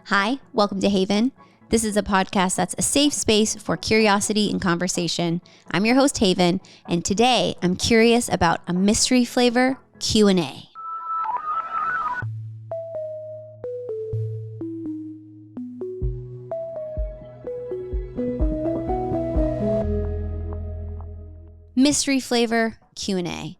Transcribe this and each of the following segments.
Hi, welcome to Haven. This is a podcast that's a safe space for curiosity and conversation. I'm your host, Haven, and today I'm curious about a mystery flavor Q&A. Mystery flavor Q&A.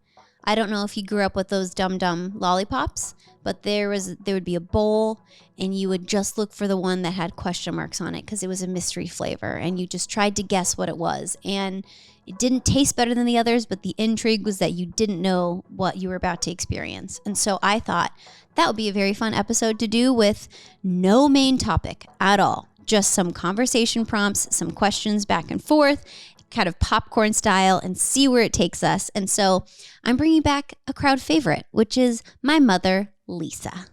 I don't know if you grew up with those dum-dum lollipops, but there would be a bowl and you would just look for the one that had question marks on it because it was a mystery flavor and you just tried to guess what it was. And it didn't taste better than the others, but the intrigue was that you didn't know what you were about to experience. And so I thought that would be a very fun episode to do with no main topic at all. Just some conversation prompts, some questions back and forth, kind of popcorn style, and see where it takes us. And so I'm bringing back a crowd favorite, which is my mother, Lisa.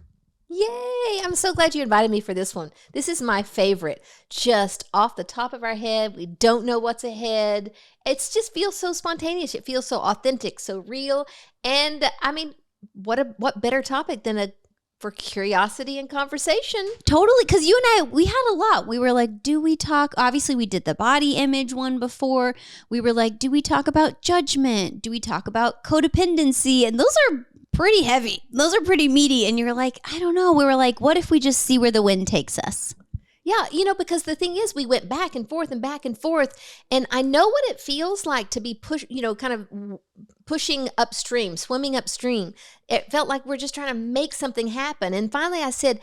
Yay! I'm so glad you invited me for this one. This is my favorite. Just off the top of our head, we don't know what's ahead. It just feels so spontaneous. It feels so authentic, so real. And I mean, what better topic than for curiosity and conversation? Totally, because you and I, we had a lot. We were like, do we talk? Obviously, we did the body image one before. We were like, do we talk about judgment? Do we talk about codependency? And those are pretty heavy. Those are pretty meaty. And you're like, I don't know. We were like, what if we just see where the wind takes us? Yeah, because the thing is, we went back and forth, and I know what it feels like to be kind of pushing upstream, swimming upstream. It felt like we're just trying to make something happen. And finally I said,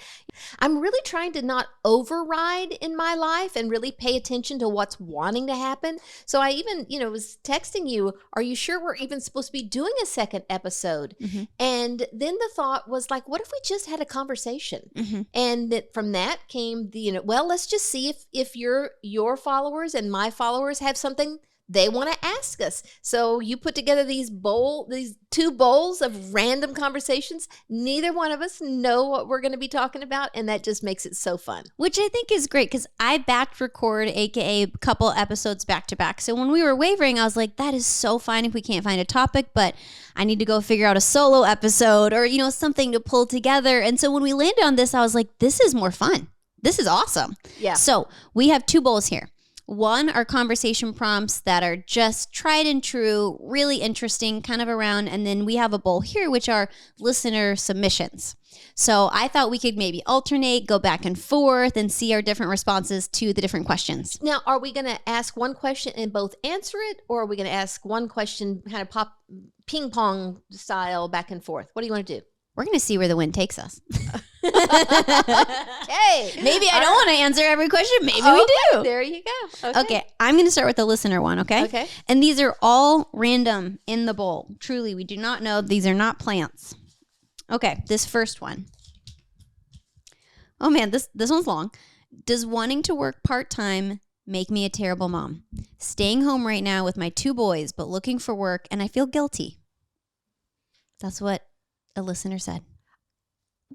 I'm really trying to not override in my life and really pay attention to what's wanting to happen. So I even, was texting you, are you sure we're even supposed to be doing a second episode? Mm-hmm. And then the thought was like, what if we just had a conversation? Mm-hmm. And from that came well, let's just see if your followers and my followers have something they want to ask us. So you put together these two bowls of random conversations. Neither one of us know what we're going to be talking about, and that just makes it so fun. Which I think is great because I batch record, aka a couple episodes back to back. So when we were wavering, I was like, that is so fine if we can't find a topic, but I need to go figure out a solo episode or, something to pull together. And so when we landed on this, I was like, this is more fun. This is awesome. Yeah. So we have two bowls here. One are conversation prompts that are just tried and true, really interesting, kind of around. And then we have a bowl here, which are listener submissions. So I thought we could maybe alternate, go back and forth, and see our different responses to the different questions. Now, are we going to ask one question and both answer it? Or are we going to ask one question kind of ping pong style back and forth? What do you want to do? We're going to see where the wind takes us. Okay. Maybe I don't want to answer every question. Maybe we do. There you go. Okay. I'm going to start with the listener one, okay? Okay. And these are all random in the bowl. Truly, we do not know. These are not plants. Okay, this first one. Oh, man, this one's long. Does wanting to work part-time make me a terrible mom? Staying home right now with my two boys, but looking for work, and I feel guilty. That's what a listener said.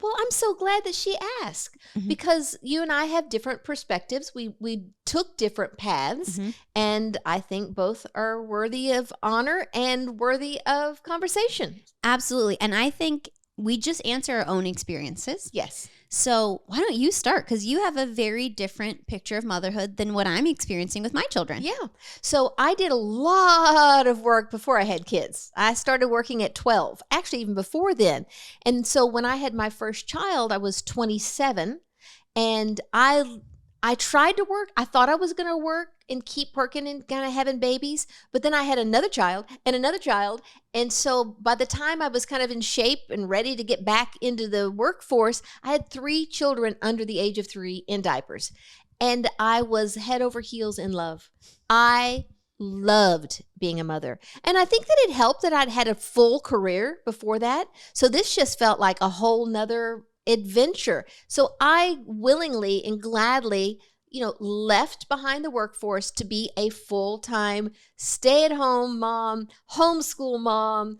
Well, I'm so glad that she asked because you and I have different perspectives. We took different paths, and I think both are worthy of honor and worthy of conversation. Absolutely. And I think we just answer our own experiences. Yes. So why don't you start? Because you have a very different picture of motherhood than what I'm experiencing with my children. Yeah. So I did a lot of work before I had kids. I started working at 12, actually even before then. And so when I had my first child, I was 27, and I tried to work. I thought I was going to work and keep working and kind of having babies. But then I had another child and another child. And so by the time I was kind of in shape and ready to get back into the workforce, I had 3 children under the age of 3 in diapers. And I was head over heels in love. I loved being a mother. And I think that it helped that I'd had a full career before that. So this just felt like a whole nother adventure. So I willingly and gladly, left behind the workforce to be a full-time stay-at-home mom, homeschool mom,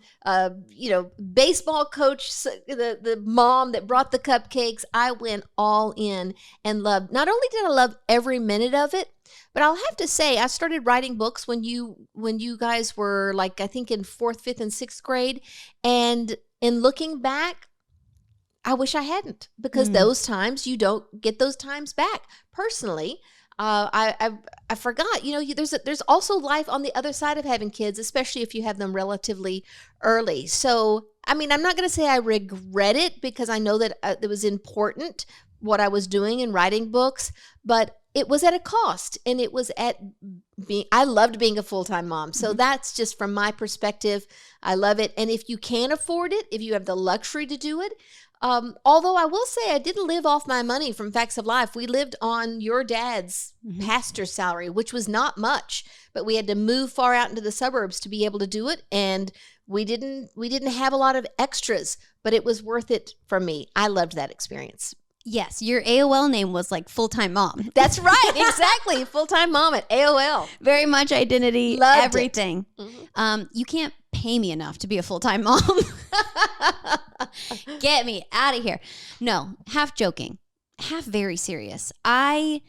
baseball coach, the mom that brought the cupcakes. I went all in and loved. Not only did I love every minute of it, but I'll have to say I started writing books when you guys were like, I think in 4th, 5th, and 6th grade. And in looking back, I wish I hadn't, because those times, you don't get those times back. Personally, I forgot. There's also life on the other side of having kids, especially if you have them relatively early. So, I mean, I'm not going to say I regret it, because I know that it was important what I was doing in writing books, but it was at a cost, and it was I loved being a full-time mom. So that's just from my perspective. I love it. And if you can afford it, if you have the luxury to do it, although I will say I didn't live off my money from Facts of Life. We lived on your dad's pastor salary, which was not much, but we had to move far out into the suburbs to be able to do it. And we didn't have a lot of extras, but it was worth it for me. I loved that experience. Yes, your AOL name was like full-time mom. That's right, exactly. Full-time mom at AOL. Very much identity, Loved everything. You can't pay me enough to be a full-time mom. Get me out of here. No, half joking, half very serious. I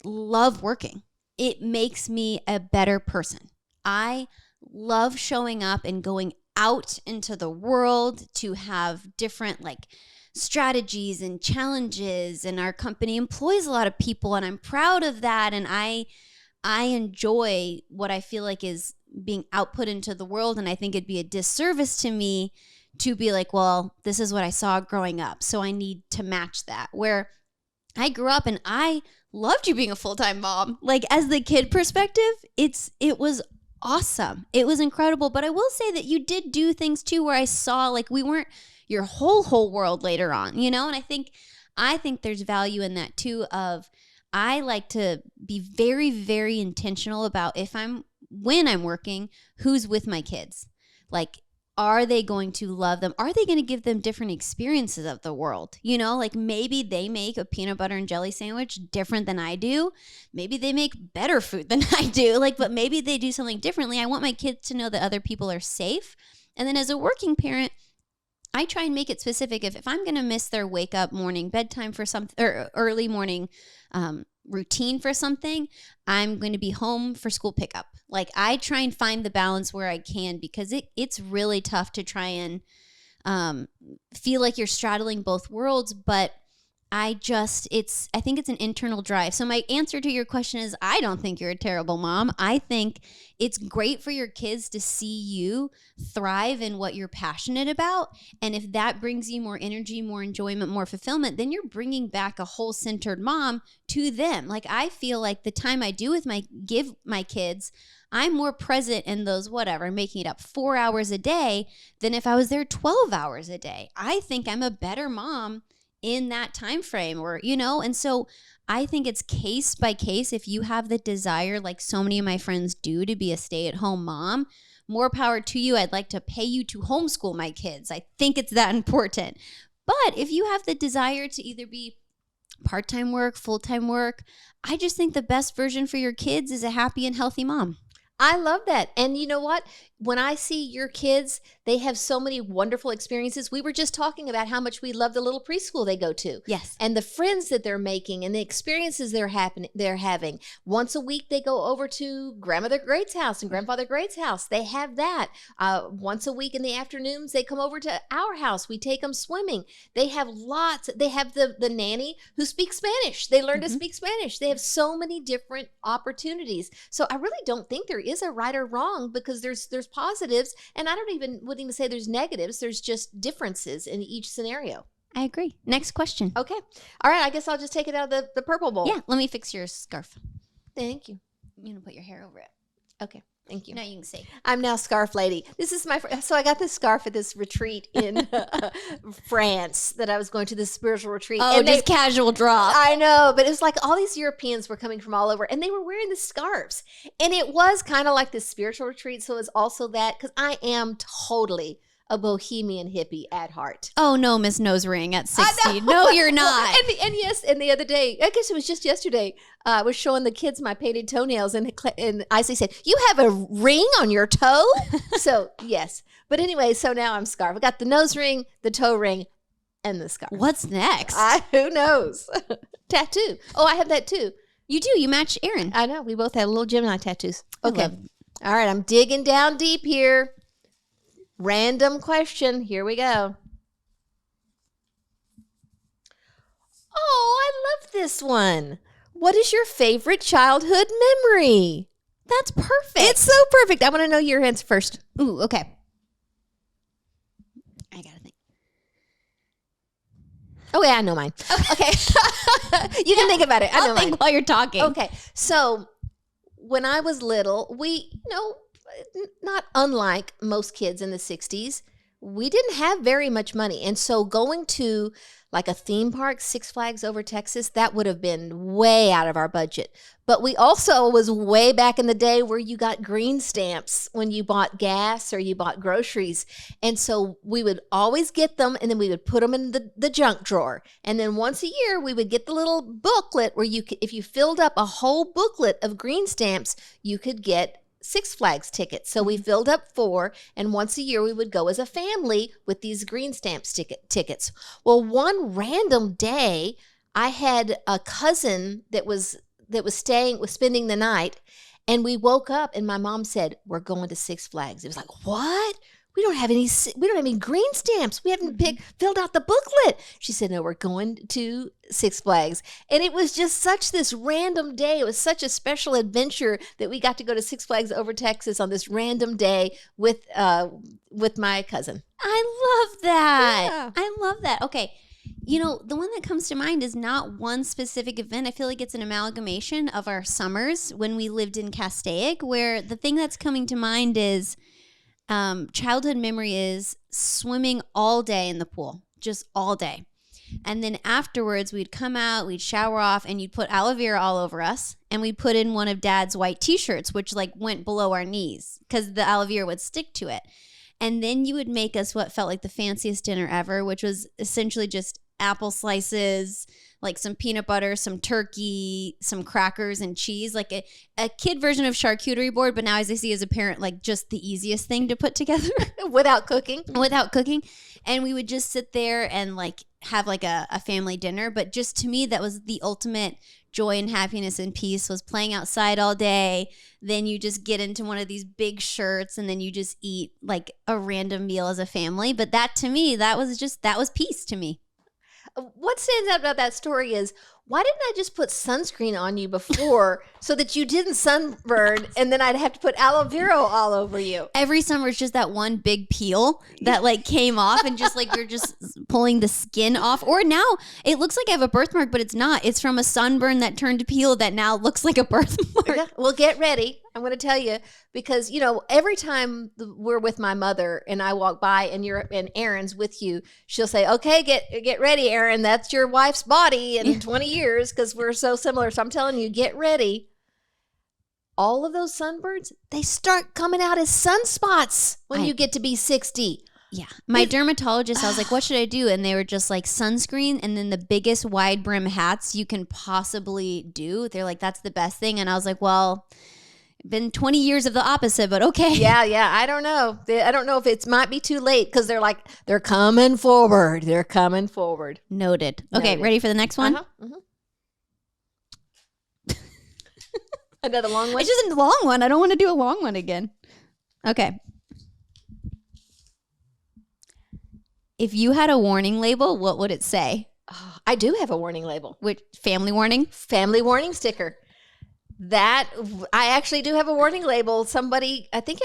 love working. It makes me a better person. I love showing up and going out into the world to have different strategies and challenges, and our company employs a lot of people, and I'm proud of that, and I enjoy what I feel like is being output into the world, and I think it'd be a disservice to me to be like, well, this is what I saw growing up, so I need to match that. Where I grew up and I loved you being a full-time mom. Like, as the kid perspective, it was awesome. It was incredible, but I will say that you did do things too where I saw we weren't your whole world later on, and I think there's value in that too. I like to be very, very intentional about when I'm working, who's with my kids. Are they going to love them? Are they going to give them different experiences of the world? Maybe they make a peanut butter and jelly sandwich different than I do. Maybe they make better food than I do. But maybe they do something differently. I want my kids to know that other people are safe. And then as a working parent, I try and make it specific. If I'm going to miss their wake up morning bedtime for something, or early morning routine for something, I'm going to be home for school pickup. I try and find the balance where I can, because it's really tough to try and feel like you're straddling both worlds. But I think it's an internal drive. So my answer to your question is, I don't think you're a terrible mom. I think it's great for your kids to see you thrive in what you're passionate about. And if that brings you more energy, more enjoyment, more fulfillment, then you're bringing back a whole-centered mom to them. I feel like the time I do give my kids, I'm more present in those, making it up 4 hours a day than if I was there 12 hours a day. I think I'm a better mom in that time frame, and so I think it's case by case. If you have the desire, like so many of my friends do, to be a stay-at-home mom, more power to you. I'd like to pay you to homeschool my kids. I think it's that important. But if you have the desire to either be part-time work, full-time work, I just think the best version for your kids is a happy and healthy mom. I love that. And you know what? When I see your kids, they have so many wonderful experiences. We were just talking about how much we love the little preschool they go to. Yes. And the friends that they're making and the experiences they're having. Once a week, they go over to Grandmother Great's house and Grandfather Great's house. They have that. Once a week in the afternoons, they come over to our house. We take them swimming. They have lots. They have the nanny who speaks Spanish. They learn to speak Spanish. They have so many different opportunities. So I really don't think there is a right or wrong, because there's positives, and I wouldn't even say there's negatives. There's just differences in each scenario. I agree. Next question. Okay. All right. I guess I'll just take it out of the purple bowl. Yeah. Let me fix your scarf. Thank you. You want to put your hair over it. Okay. Thank you. Now you can say. I'm now scarf lady. This is so I got this scarf at this retreat in France that I was going to, this spiritual retreat. Oh, and just casual drop. I know, but it was like all these Europeans were coming from all over, and they were wearing the scarves. And it was kind of like this spiritual retreat. So it's also that, because I am totally a bohemian hippie at heart. Oh no, Miss Nose Ring at 60. No, you're not. And yes, and the other day, I guess it was just yesterday, I was showing the kids my painted toenails, and Isley said, "You have a ring on your toe?" So yes, but anyway, so now I'm scarf. I got the nose ring, the toe ring, and the scarf. What's next? Who knows? Tattoo. Oh, I have that too. You do. You match Aaron. I know. We both had little Gemini tattoos. Okay. All right. I'm digging down deep here. Random question. Here we go. Oh, I love this one. What is your favorite childhood memory? That's perfect. It's so perfect. I want to know your answer first. Ooh, okay. I gotta think. Oh, yeah, I know mine. Okay. You can think about it. I know I'll think mine. while you're talking. Okay. So when I was little, not unlike most kids in the 60s, we didn't have very much money. And so going to like a theme park, Six Flags over Texas, that would have been way out of our budget. But we also was way back in the day where you got green stamps when you bought gas or you bought groceries. And so we would always get them and then we would put them in the junk drawer. And then once a year, we would get the little booklet where if you filled up a whole booklet of green stamps, you could get Six Flags tickets. So we filled up 4, and once a year we would go as a family with these green stamp tickets. Well, one random day, I had a cousin that was spending the night, and we woke up and my mom said, "We're going to Six Flags." It was like, "What? We don't have any green stamps. We haven't filled out the booklet." She said, "No, we're going to Six Flags." And it was just such this random day. It was such a special adventure that we got to go to Six Flags over Texas on this random day with my cousin. I love that. Yeah. I love that. Okay. You know, the one that comes to mind is not one specific event. I feel like it's an amalgamation of our summers when we lived in Castaic, where the thing that's coming to mind is childhood memory is swimming all day in the pool, just all day. And then afterwards, we'd come out, we'd shower off, and you'd put aloe vera all over us. And we'd put in one of Dad's white T-shirts, which like went below our knees because the aloe vera would stick to it. And then you would make us what felt like the fanciest dinner ever, which was essentially just apple slices, like some peanut butter, some turkey, some crackers and cheese, like a kid version of charcuterie board. But now as I see as a parent, like just the easiest thing to put together Without cooking. And we would just sit there and like have like a family dinner. But just to me, that was the ultimate joy and happiness and peace, was playing outside all day. Then you just get into one of these big shirts and then you just eat like a random meal as a family. But that to me, that was peace to me. What stands out about that story is, why didn't I just put sunscreen on you before so that you didn't sunburn and then I'd have to put aloe vera all over you? Every summer it's just that one big peel that like came off and just like you're just pulling the skin off. Or now it looks like I have a birthmark, but it's not. It's from a sunburn that turned to peel that now looks like a birthmark. Yeah, well, get ready. I'm going to tell you, because, every time we're with my mother and I walk by and Erin's with you, she'll say, "Okay, get ready, Erin. That's your wife's body in 20 years," because we're so similar. So I'm telling you, get ready. All of those sunburns, they start coming out as sunspots when you get to be 60. Yeah. My dermatologist, I was like, "What should I do?" And they were just like, sunscreen and then the biggest wide brim hats you can possibly do. They're like, "That's the best thing." And I was like, well, been 20 years of the opposite, but okay. Yeah. I don't know. I don't know if it might be too late, because they're coming forward. They're coming forward. Noted. Okay, ready for the next one? Another long one? It's just a long one. I don't want to do a long one again. Okay. If you had a warning label, what would it say? Oh, I do have a warning label. Which family warning? Family warning sticker. That I actually do have a warning label. Somebody, I think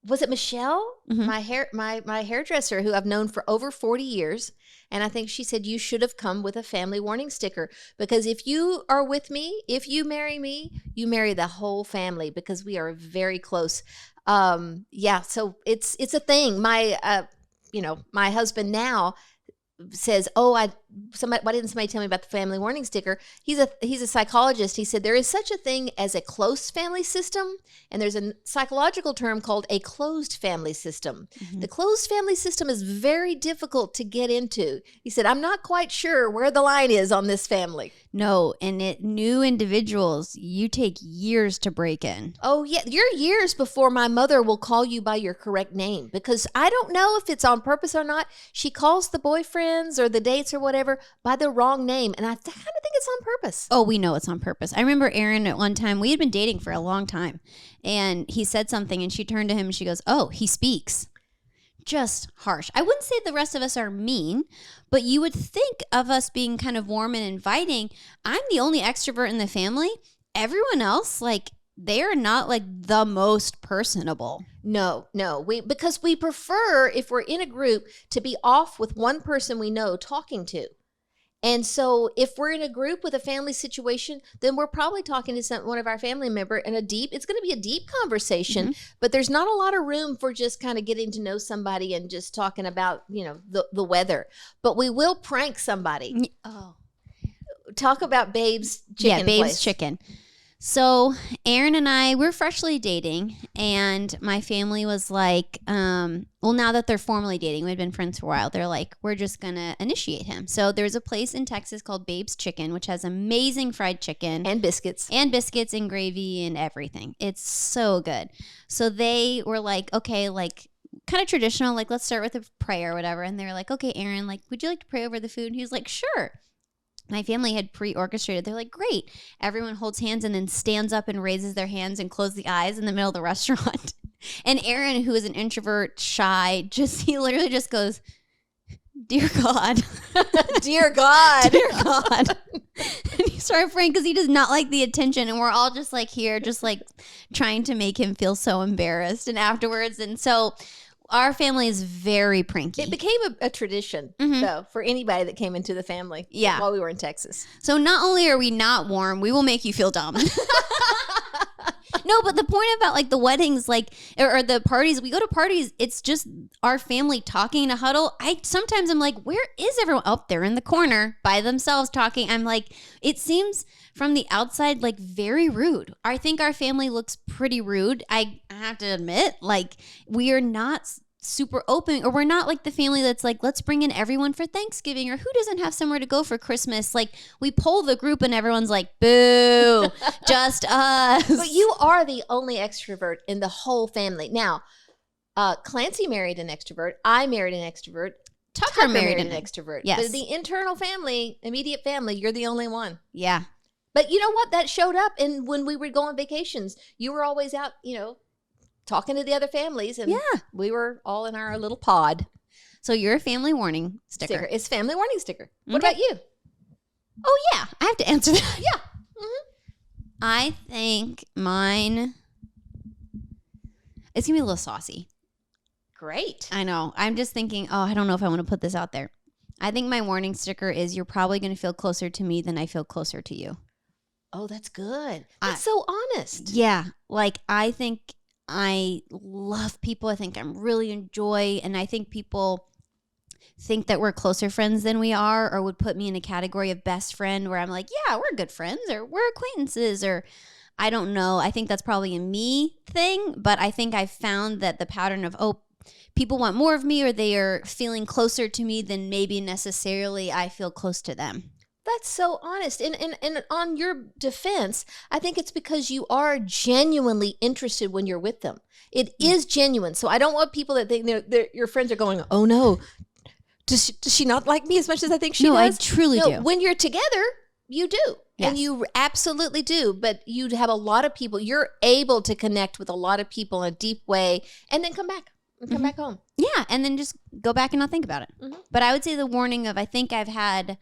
was it Michelle, my hairdresser, who I've known for over 40 years. And I think she said, "You should have come with a family warning sticker, because if you are with me, if you marry me, you marry the whole family, because we are very close." So it's a thing. My husband now says, why didn't somebody tell me about the family warning sticker? He's a psychologist. He said there is such a thing as a close family system, and there's a psychological term called a closed family system. Mm-hmm. The closed family system is very difficult to get into. He said, "I'm not quite sure where the line is on this family." No, and new individuals, you take years to break in. Oh, yeah. You're years before my mother will call you by your correct name, because I don't know if it's on purpose or not. She calls the boyfriends or the dates or whatever by the wrong name, and I kind of think it's on purpose. Oh, we know it's on purpose. I remember Erin at one time, we had been dating for a long time, and he said something, and she turned to him and she goes, "Oh, he speaks." just harsh. I wouldn't say the rest of us are mean, but you would think of us being kind of warm and inviting. I'm the only extrovert in the family. Everyone else, like, they're not like the most personable. No, because we prefer, if we're in a group, to be off with one person we know talking to. And so if we're in a group with a family situation, then we're probably talking to one of our family member and it's going to be a deep conversation, but there's not a lot of room for just kind of getting to know somebody and just talking about, the weather. But we will prank somebody. Oh. Talk about Babe's chicken. Yeah, Babe's place. Chicken. So Aaron and I, we're freshly dating, and my family was like, well, now that they're formally dating, we've been friends for a while, they're like, we're just going to initiate him. So there's a place in Texas called Babe's Chicken, which has amazing fried chicken. And biscuits. And gravy and everything. It's so good. So they were like, okay, like, kind of traditional, like, let's start with a prayer or whatever. And they were like, okay, Aaron, like, would you like to pray over the food? And he was like, sure. My family had pre-orchestrated. They're like, great. Everyone holds hands and then stands up and raises their hands and closes the eyes in the middle of the restaurant. And Aaron, who is an introvert, shy, he literally just goes, dear God. Dear God. Dear God. And he started praying because he does not like the attention. And we're all just like here, just like trying to make him feel so embarrassed. And afterwards, and so our family is very pranky. It became a tradition, though, for anybody that came into the family while we were in Texas. So not only are we not warm, we will make you feel dumb. No, but the point about like the weddings, like, or the parties, we go to parties, it's just our family talking in a huddle. Sometimes I'm like, where is everyone? Oh, they're in the corner by themselves talking. I'm like, it seems from the outside like very rude. I think our family looks pretty rude. I have to admit, like, we are not super open, or we're not like the family that's like, let's bring in everyone for Thanksgiving, or who doesn't have somewhere to go for Christmas. Like, we poll the group and everyone's like, boo, just us. But you are the only extrovert in the whole family. Now, Clancy married an extrovert. I married an extrovert. Tucker married an extrovert. Yes. But the internal family, immediate family, you're the only one. Yeah. But you know what? That showed up. And when we would go on vacations, you were always out, talking to the other families, and we were all in our little pod. So you're a family warning sticker. It's family warning sticker. What about you? Oh, yeah. I have to answer that. Yeah. I think mine is going to be a little saucy. Great. I know. I'm just thinking, I don't know if I want to put this out there. I think my warning sticker is, you're probably going to feel closer to me than I feel closer to you. Oh, that's good. That's so honest. Yeah. Like, I think I love people. I think I'm really enjoy, and I think people think that we're closer friends than we are, or would put me in a category of best friend where I'm like, yeah, we're good friends, or we're acquaintances, or I don't know. I think that's probably a me thing, but I think I've found that the pattern of, people want more of me, or they are feeling closer to me than maybe necessarily I feel close to them. That's so honest. And on your defense, I think it's because you are genuinely interested when you're with them. It is genuine. So I don't want people that think your friends are going, oh no, does she not like me as much as I think she does? No, I truly do. When you're together, you do. Yes. And you absolutely do. But you have a lot of people. You're able to connect with a lot of people in a deep way, and then come back. And come back home. Yeah, and then just go back and not think about it. But I would say the warning of, I think I've had,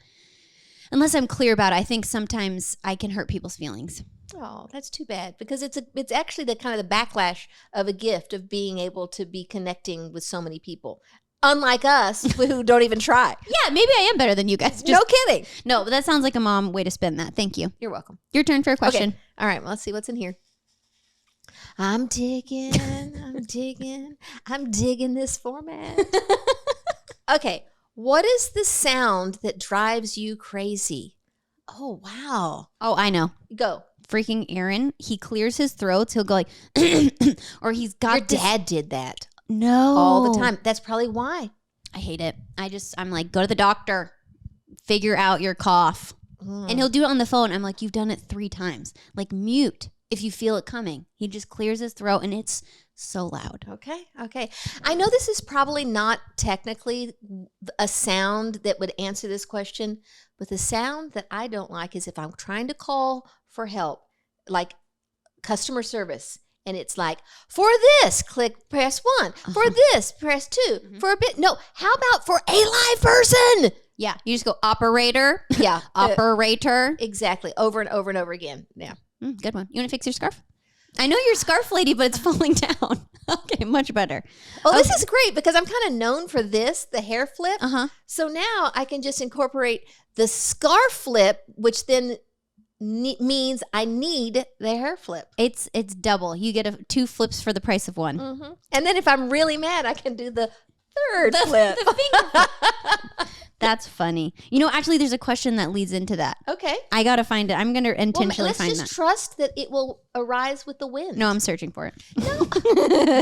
unless I'm clear about it, I think sometimes I can hurt people's feelings. Oh, that's too bad, because it's actually the kind of the backlash of a gift of being able to be connecting with so many people. Unlike us, who don't even try. Yeah, maybe I am better than you guys. No kidding. No, but that sounds like a mom way to spin that. Thank you. You're welcome. Your turn for a question. Okay. All right, well, let's see what's in here. I'm digging this format. Okay. What is the sound that drives you crazy? Oh, wow. Oh, I know. Go. Freaking Aaron, he clears his throat. He'll go like, or he's got Your dad did that. No. All the time. That's probably why. I hate it. I'm like, go to the doctor. Figure out your cough. And he'll do it on the phone. I'm like, you've done it 3 times. Like, mute if you feel it coming. He just clears his throat, and it's so loud. Okay. I know this is probably not technically a sound that would answer this question, but the sound that I don't like is if I'm trying to call for help, like customer service, And it's like, for this, press 1. For this, press 2. For a bit. No, how about for a live person? Yeah. You just go operator. Yeah. Operator. Exactly. Over and over and over again. Yeah. Good one. You want to fix your scarf? I know you're a scarf lady, but it's falling down. Okay, much better. Oh, this is great because I'm kind of known for this, the hair flip. So now I can just incorporate the scarf flip, which then means I need the hair flip. It's double. You get 2 flips for the price of one. And then if I'm really mad, I can do the third flip. The finger flip. That's funny. You know, actually, there's a question that leads into that. Okay. I got to find it. I'm going to intentionally find that. Let's just trust that it will arise with the wind. No, I'm searching for it. No,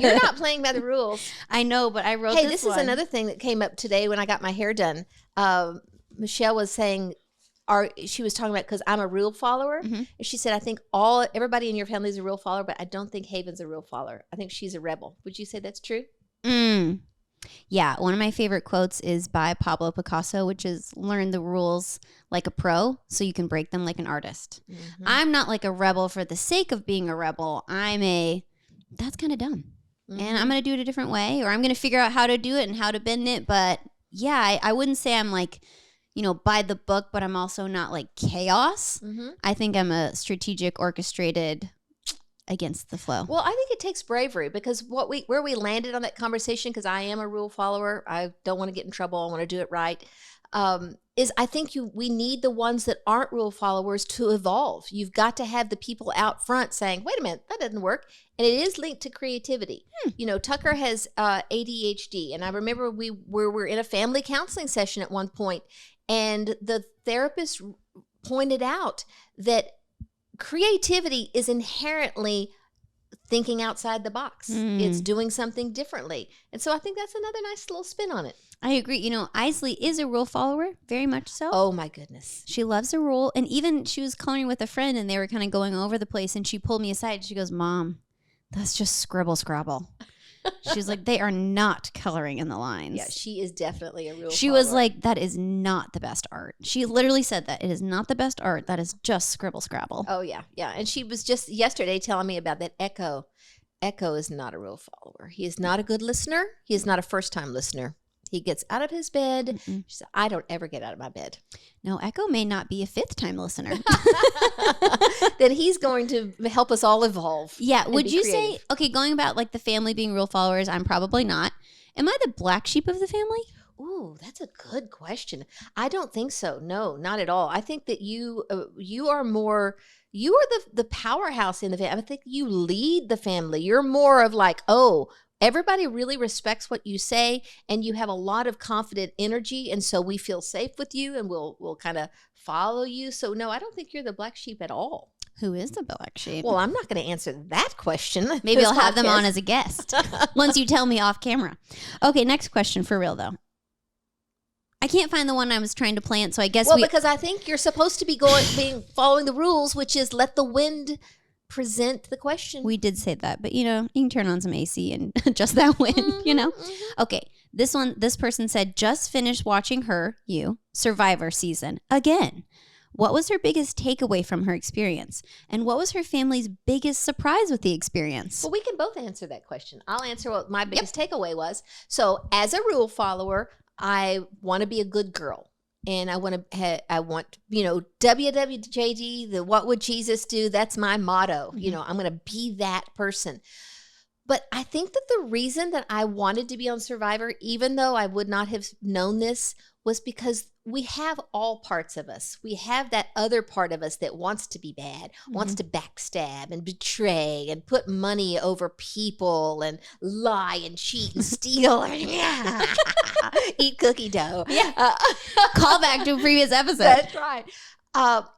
you're not playing by the rules. I know, but I wrote this is another thing that came up today when I got my hair done. Michelle was saying, she was talking about, because I'm a rule follower. And she said, I think everybody in your family is a rule follower, but I don't think Haven's a rule follower. I think she's a rebel. Would you say that's true? Yeah, one of my favorite quotes is by Pablo Picasso, which is learn the rules like a pro so you can break them like an artist. I'm not like a rebel for the sake of being a rebel. That's kind of dumb. And I'm going to do it a different way, or I'm going to figure out how to do it and how to bend it. But yeah, I wouldn't say I'm like, by the book, but I'm also not like chaos. I think I'm a strategic, orchestrated, against the flow. Well, I think it takes bravery, because where we landed on that conversation, because I am a rule follower, I don't want to get in trouble, I want to do it right, is I think we need the ones that aren't rule followers to evolve. You've got to have the people out front saying, wait a minute, that doesn't work. And it is linked to creativity. Tucker has ADHD, and I remember we were in a family counseling session at one point, and the therapist pointed out that creativity is inherently thinking outside the box. It's doing something differently. And so I think that's another nice little spin on it. I agree. Isley is a rule follower, very much so. Oh, my goodness. She loves a rule. And even she was coloring with a friend, and they were kind of going over the place, and she pulled me aside. She goes, Mom, that's just scribble scrabble. She's like, they are not coloring in the lines. Yeah, she is definitely a rule She follower. was like, that is not the best art. She literally said that. It is not the best art. That is just scribble scrabble. Oh, yeah. Yeah. And she was just yesterday telling me about that Echo. Echo is not a rule follower. He is not a good listener. He is not a first-time listener. He gets out of his bed. She said, I don't ever get out of my bed. No, Echo may not be a 5th-time listener. Then he's going to help us all evolve. Yeah. Would you say, okay, going about like the family being rule followers, I'm probably not. Am I the black sheep of the family? Ooh, that's a good question. I don't think so. No, not at all. I think that you are more... You are the powerhouse in the family. I think you lead the family. You're more of like, everybody really respects what you say, and you have a lot of confident energy, and so we feel safe with you, and we'll kind of follow you. So no, I don't think you're the black sheep at all. Who is the black sheep? Well, I'm not going to answer that question. Maybe I'll have them on as a guest once you tell me off camera. Okay, next question for real though. I can't find the one I was trying to plant, so I guess because I think you're supposed to be following the rules, which is let the wind present the question. We did say that, but you can turn on some AC and adjust that wind, Okay, this person said, just finished watching Survivor season again. What was her biggest takeaway from her experience? And what was her family's biggest surprise with the experience? Well, we can both answer that question. I'll answer what my biggest takeaway was. So as a rule follower, I want to be a good girl, and I want WWJD, the what would Jesus do? That's my motto. I'm going to be that person. But I think that the reason that I wanted to be on Survivor, even though I would not have known this, was because we have all parts of us. We have that other part of us that wants to be bad, wants to backstab and betray and put money over people and lie and cheat and steal and eat cookie dough. Yeah. Call back to a previous episode. That's right.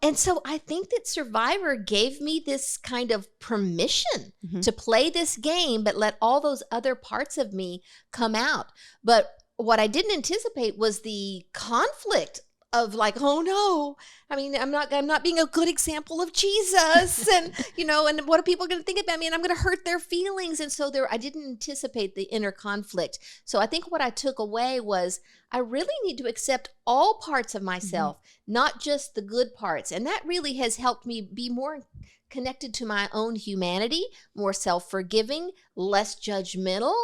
And so I think that Survivor gave me this kind of permission to play this game, but let all those other parts of me come out. But what I didn't anticipate was the conflict of like, oh no, I mean, I'm not being a good example of Jesus, and and what are people going to think about me, and I'm going to hurt their feelings, and so I didn't anticipate the inner conflict. So I think what I took away was I really need to accept all parts of myself, not just the good parts, and that really has helped me be more connected to my own humanity, more self-forgiving, less judgmental,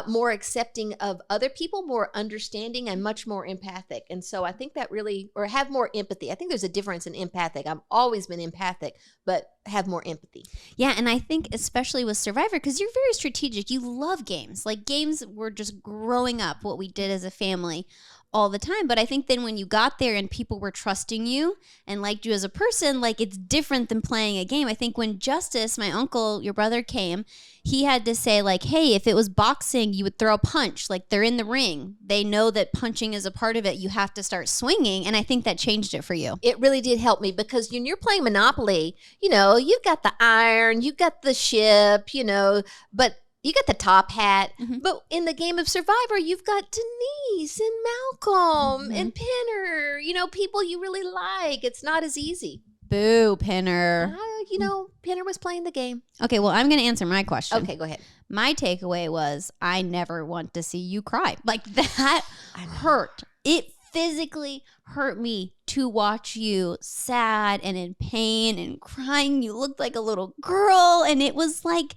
more accepting of other people, more understanding, and much more empathic. And so I think that really, or have more empathy. I think there's a difference in empathic. I've always been empathic, but have more empathy. Yeah, and I think especially with Survivor, because you're very strategic. You love games. Like, games were just growing up what we did as a family all the time. But I think then when you got there and people were trusting you and liked you as a person, like, it's different than playing a game. I think when Justice, my uncle, your brother, came, he had to say, like, hey, if it was boxing, you would throw a punch. Like, they're in the ring. They know that punching is a part of it. You have to start swinging. And I think that changed it for you. It really did help me, because when you're playing Monopoly, you know, you've got the iron, you've got the ship, you know, but you got the top hat. Mm-hmm. But in the game of Survivor, you've got Denise and Malcolm and Pinner, you know, people you really like. It's not as easy. Boo, Pinner. You know, Pinner was playing the game. Okay, well, I'm going to answer my question. Okay, go ahead. My takeaway was I never want to see you cry. Like, that hurt. It physically hurt me to watch you sad and in pain and crying. You looked like a little girl. And it was like,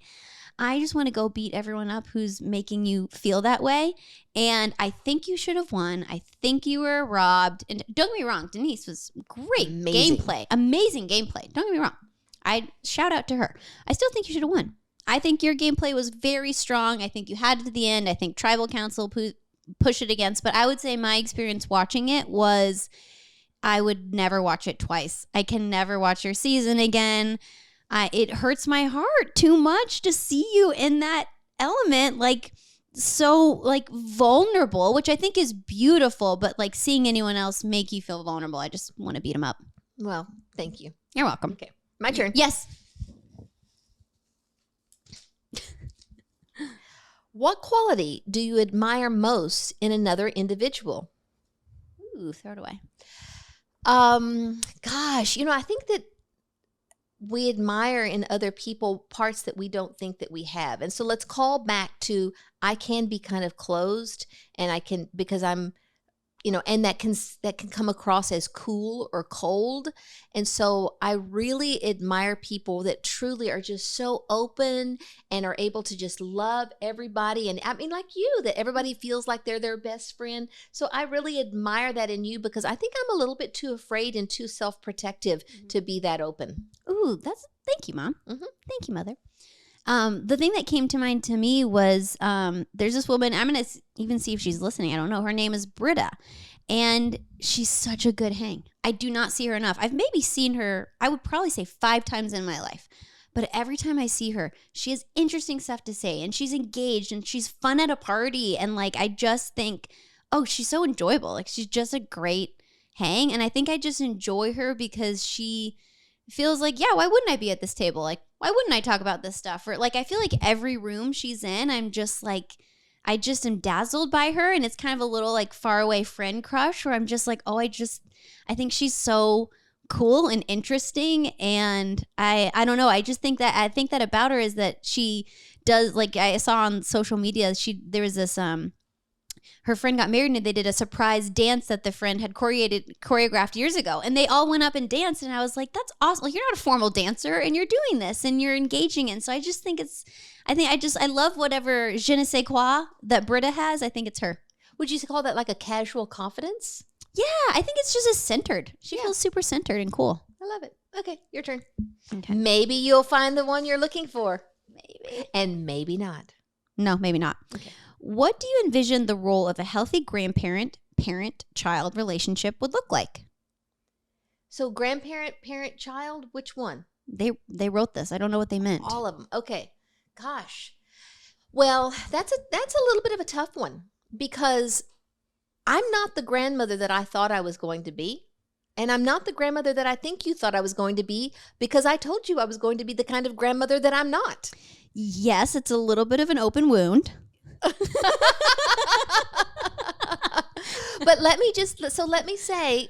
I just want to go beat everyone up who's making you feel that way. And I think you should have won. I think you were robbed. And don't get me wrong, Denise was great. Amazing. Gameplay. Amazing gameplay. Don't get me wrong. I shout out to her. I still think you should have won. I think your gameplay was very strong. I think you had it at the end. I think Tribal Council pushed it against. But I would say my experience watching it was I would never watch it twice. I can never watch your season again. It hurts my heart too much to see you in that element, like, so, like, vulnerable, which I think is beautiful, but, like, seeing anyone else make you feel vulnerable, I just want to beat them up. Well, thank you. You're welcome. Okay, my turn. Yes. What quality do you admire most in another individual? Ooh, throw it away. Gosh, you know, I think that we admire in other people parts that we don't think that we have. And so let's call back to, I can be kind of closed, and I can, because I'm, you know, and that can come across as cool or cold. And so I really admire people that truly are just so open and are able to just love everybody. And I mean, like you, that everybody feels like they're their best friend. So I really admire that in you, because I think I'm a little bit too afraid and too self-protective to be that open. Ooh, thank you, Mom. Mm-hmm. Thank you, Mother. The thing that came to mind to me was there's this woman, I'm going to even see if she's listening. I don't know. Her name is Britta, and she's such a good hang. I do not see her enough. I've maybe seen her, I would probably say 5 times in my life. But every time I see her, she has interesting stuff to say, and she's engaged, and she's fun at a party. And, like, I just think, oh, she's so enjoyable. Like, she's just a great hang. And I think I just enjoy her because she feels like, yeah, why wouldn't I be at this table? Like, why wouldn't I talk about this stuff? Or, like, I feel like every room she's in, I'm just like, I just am dazzled by her. And it's kind of a little, like, faraway friend crush where I'm just like, oh, I think she's so cool and interesting. And I don't know. I think that about her is that she does, like, I saw on social media, there was this, her friend got married and they did a surprise dance that the friend had choreographed years ago. And they all went up and danced. And I was like, that's awesome. Like, you're not a formal dancer and you're doing this and you're engaging. And so I just think I love whatever je ne sais quoi that Britta has. I think it's her. Would you call that like a casual confidence? Yeah, I think it's just as centered. She feels super centered and cool. I love it. Okay, your turn. Okay. Maybe you'll find the one you're looking for. Maybe. And maybe not. No, maybe not. Okay. What do you envision the role of a healthy grandparent-parent-child relationship would look like? So grandparent, parent, child, which one? They wrote this. I don't know what they meant. All of them. Okay. Gosh. Well, that's a little bit of a tough one, because I'm not the grandmother that I thought I was going to be. And I'm not the grandmother that I think you thought I was going to be, because I told you I was going to be the kind of grandmother that I'm not. Yes, it's a little bit of an open wound. But let me say,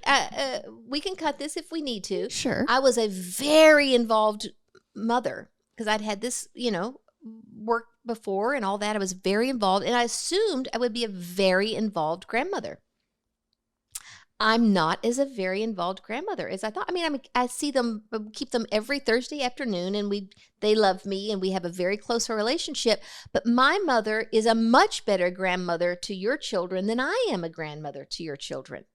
we can cut this if we need to. Sure. I was a very involved mother, because I'd had this, work before and all that. I was very involved, and I assumed I would be a very involved grandmother. I'm not as a very involved grandmother as I thought. I see them, keep them every Thursday afternoon, and they love me, and we have a very close relationship. But my mother is a much better grandmother to your children than I am a grandmother to your children.